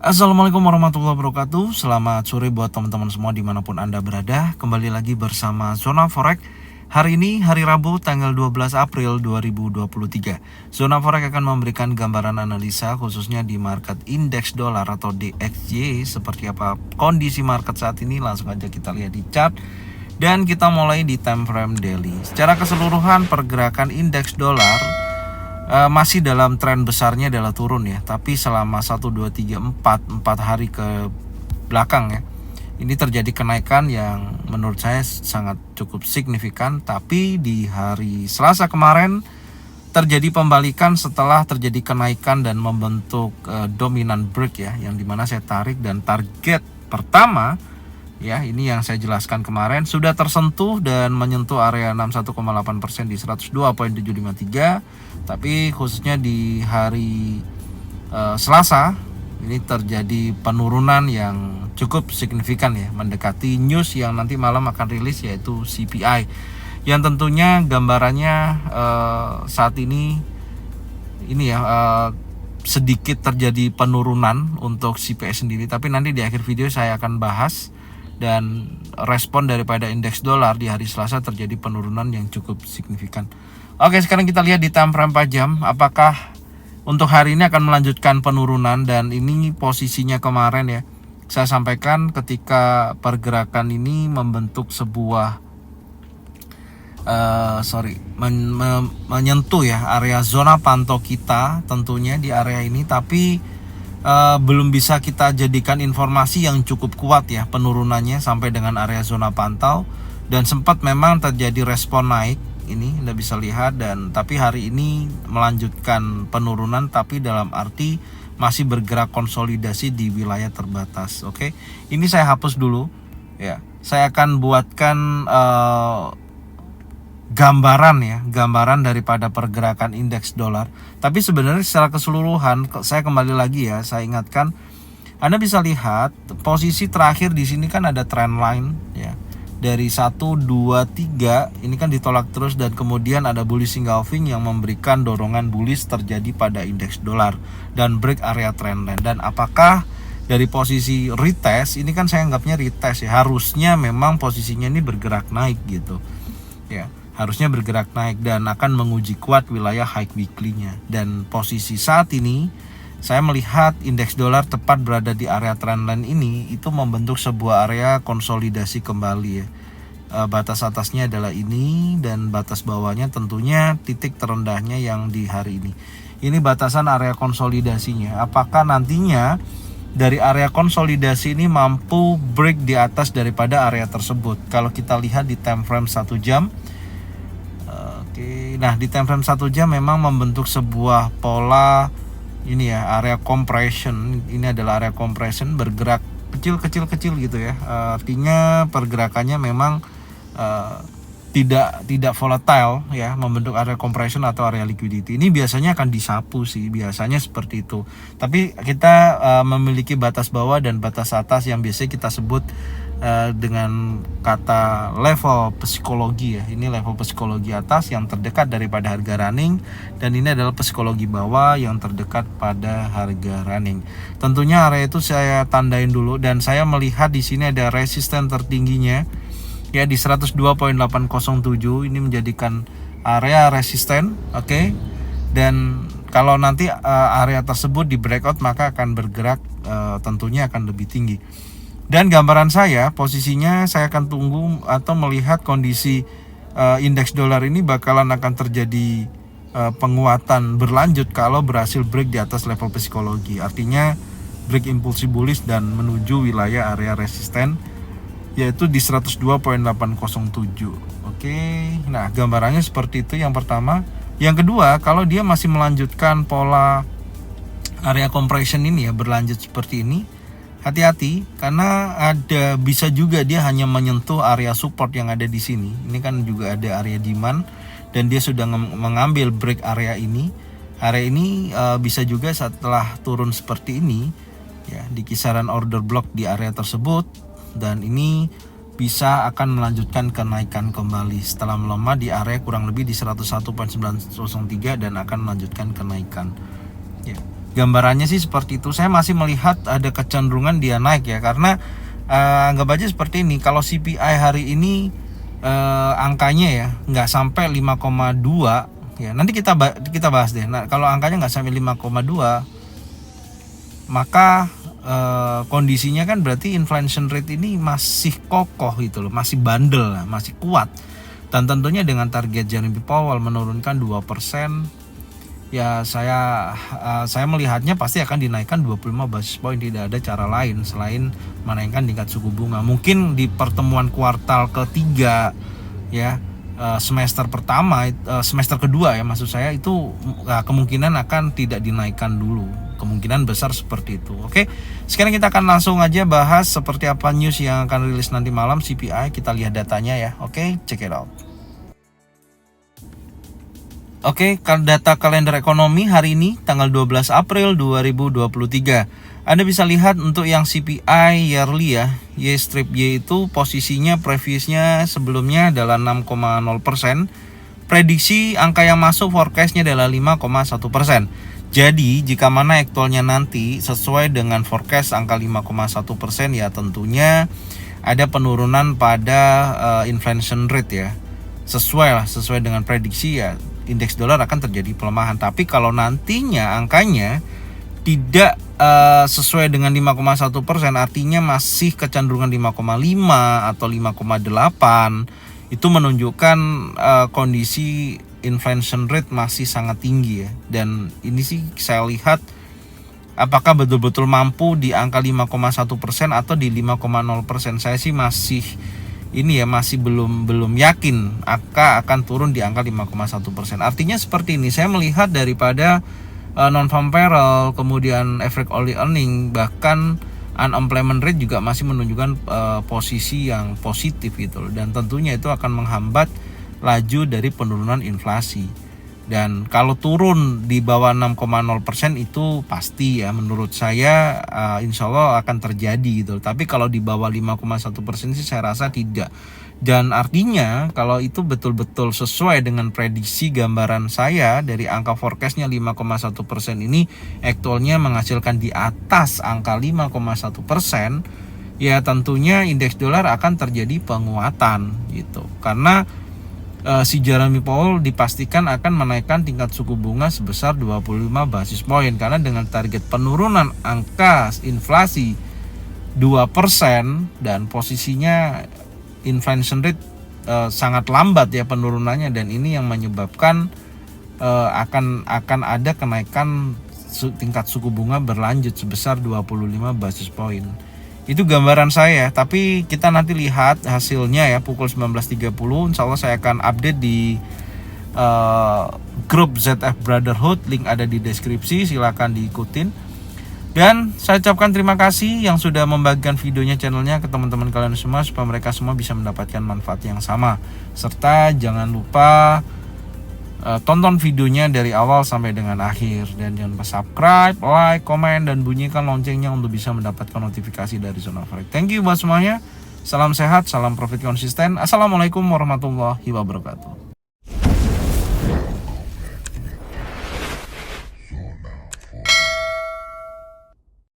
Assalamualaikum warahmatullahi wabarakatuh. Selamat sore buat teman-teman semua dimanapun Anda berada. Kembali lagi bersama Zona Forex. Hari ini hari Rabu tanggal 12 April 2023. Zona Forex akan memberikan gambaran analisa khususnya di market indeks dolar atau DXY. Seperti apa kondisi market saat ini, langsung aja kita lihat di chart. Dan kita mulai di time frame daily. Secara keseluruhan pergerakan indeks dolar masih dalam tren besarnya adalah turun ya, tapi selama 1, 2, 3, 4 hari ke belakang ya, ini terjadi kenaikan yang menurut saya sangat cukup signifikan. Tapi di hari Selasa kemarin terjadi pembalikan setelah terjadi kenaikan dan membentuk dominant break ya, yang dimana saya tarik dan target pertama ya, ini yang saya jelaskan kemarin sudah tersentuh dan menyentuh area 61,8% di 102.753. Tapi khususnya di hari Selasa ini terjadi penurunan yang cukup signifikan ya, mendekati news yang nanti malam akan rilis, yaitu CPI, yang tentunya gambarannya saat ini ya sedikit terjadi penurunan untuk CPI sendiri. Tapi nanti di akhir video saya akan bahas. Dan respon daripada indeks dolar di hari Selasa terjadi penurunan yang cukup signifikan. Oke, sekarang kita lihat di time frame 4 jam. Apakah untuk hari ini akan melanjutkan penurunan? Dan ini posisinya kemarin ya, saya sampaikan ketika pergerakan ini membentuk sebuah menyentuh ya area zona pantau kita tentunya di area ini. Tapi belum bisa kita jadikan informasi yang cukup kuat ya penurunannya sampai dengan area zona pantau, dan sempat memang terjadi respon naik ini Anda bisa lihat, dan tapi hari ini melanjutkan penurunan tapi dalam arti masih bergerak konsolidasi di wilayah terbatas. Oke, ini saya hapus dulu ya. Saya akan buatkan gambaran daripada pergerakan indeks dolar. Tapi sebenarnya secara keseluruhan saya kembali lagi ya, saya ingatkan Anda bisa lihat posisi terakhir di sini kan ada trend line ya. Dari 1, 2, 3 ini kan ditolak terus, dan kemudian ada bullish engulfing yang memberikan dorongan bullish terjadi pada indeks dolar dan break area trend line. Dan apakah dari posisi retest ini kan saya anggapnya retest ya, harusnya memang posisinya ini bergerak naik gitu ya, harusnya bergerak naik dan akan menguji kuat wilayah high weekly-nya. Dan posisi saat ini saya melihat indeks dolar tepat berada di area trendline ini, itu membentuk sebuah area konsolidasi kembali ya. Batas atasnya adalah ini, dan batas bawahnya tentunya titik terendahnya yang di hari ini. Ini batasan area konsolidasinya. Apakah nantinya dari area konsolidasi ini mampu break di atas daripada area tersebut? Kalau kita lihat di time frame 1 jam. Nah di time frame 1 jam memang membentuk sebuah pola ini ya, area compression. Ini adalah area compression bergerak kecil gitu ya. Artinya pergerakannya memang tidak volatile ya, membentuk area compression atau area liquidity. Ini biasanya akan disapu sih, biasanya seperti itu. Tapi kita memiliki batas bawah dan batas atas yang biasanya kita sebut dengan kata level psikologi ya. Ini level psikologi atas yang terdekat daripada harga running, dan ini adalah psikologi bawah yang terdekat pada harga running. Tentunya area itu saya tandain dulu, dan saya melihat di sini ada resisten tertingginya ya di 102.807. Ini menjadikan area resisten. Oke. Dan kalau nanti area tersebut di breakout maka akan bergerak tentunya akan lebih tinggi. Dan gambaran saya, posisinya saya akan tunggu atau melihat kondisi indeks dolar ini bakalan akan terjadi penguatan berlanjut kalau berhasil break di atas level psikologi. Artinya break impulsi bullish dan menuju wilayah area resisten, yaitu di 102.807. Oke, nah gambarannya seperti itu yang pertama. Yang kedua, kalau dia masih melanjutkan pola area compression ini ya, berlanjut seperti ini, hati-hati karena bisa juga dia hanya menyentuh area support yang ada di sini. Ini kan juga ada area demand dan dia sudah mengambil break area ini. Area ini bisa juga setelah turun seperti ini ya, di kisaran order block di area tersebut, dan ini bisa akan melanjutkan kenaikan kembali setelah melemah di area kurang lebih di 101.903 dan akan melanjutkan kenaikan ya. gambarannya sih seperti itu. Saya masih melihat ada kecenderungan dia naik ya, karena anggap aja seperti ini. Kalau CPI hari ini angkanya ya nggak sampai 5,2 ya, nanti kita bahas deh. Nah, kalau angkanya nggak sampai 5,2, maka kondisinya kan berarti inflation rate ini masih kokoh gitu loh, masih bandel, masih kuat. Dan tentunya dengan target Jeremy Powell menurunkan 2%, ya saya melihatnya pasti akan dinaikkan 25 basis point. Tidak ada cara lain selain menaikkan tingkat suku bunga. Mungkin di pertemuan kuartal ketiga ya, semester kedua ya maksud saya, itu kemungkinan akan tidak dinaikkan dulu, kemungkinan besar seperti itu. Oke, sekarang kita akan langsung aja bahas seperti apa news yang akan rilis nanti malam CPI. Kita lihat datanya ya. Oke, check it out. Oke, data kalender ekonomi hari ini tanggal 12 April 2023. Anda bisa lihat untuk yang CPI yearly ya, Y-Y itu posisinya previousnya sebelumnya adalah 6,0%. Prediksi angka yang masuk forecastnya adalah 5,1%. Jadi jika mana actualnya nanti sesuai dengan forecast angka 5,1% ya, tentunya ada penurunan pada inflation rate ya. Sesuai dengan prediksi ya, indeks dolar akan terjadi pelemahan. Tapi kalau nantinya angkanya tidak sesuai dengan 5,1%, artinya masih kecenderungan 5,5 atau 5,8, itu menunjukkan kondisi inflation rate masih sangat tinggi ya. Dan ini sih saya lihat apakah betul-betul mampu di angka 5,1% atau di 5,0%. Saya sih masih belum yakin angka akan turun di angka 5,1%. Artinya seperti ini, saya melihat daripada non-farm payroll, kemudian average hourly earning, bahkan unemployment rate juga masih menunjukkan posisi yang positif gitu loh. Dan tentunya itu akan menghambat laju dari penurunan inflasi. Dan kalau turun di bawah 6,0% itu pasti ya, menurut saya insya Allah akan terjadi gitu. Tapi kalau di bawah 5,1% sih saya rasa tidak. Dan artinya kalau itu betul-betul sesuai dengan prediksi gambaran saya dari angka forecastnya 5,1% ini actualnya menghasilkan di atas angka 5,1%, ya tentunya indeks dolar akan terjadi penguatan gitu. Karena si Jeremy Powell dipastikan akan menaikkan tingkat suku bunga sebesar 25 basis point, karena dengan target penurunan angka inflasi 2% dan posisinya inflation rate sangat lambat ya penurunannya, dan ini yang menyebabkan akan ada kenaikan tingkat suku bunga berlanjut sebesar 25 basis point. Itu gambaran saya, tapi kita nanti lihat hasilnya ya pukul 19.30. Insya Allah saya akan update di grup ZF Brotherhood, link ada di deskripsi, silakan diikutin. Dan saya ucapkan terima kasih yang sudah membagikan videonya, channelnya ke teman-teman kalian semua, supaya mereka semua bisa mendapatkan manfaat yang sama. Serta jangan lupa tonton videonya dari awal sampai dengan akhir. Dan jangan lupa subscribe, like, komen, dan bunyikan loncengnya untuk bisa mendapatkan notifikasi dari Zona Forex. Thank you buat semuanya. Salam sehat, salam profit konsisten. Assalamualaikum warahmatullahi wabarakatuh.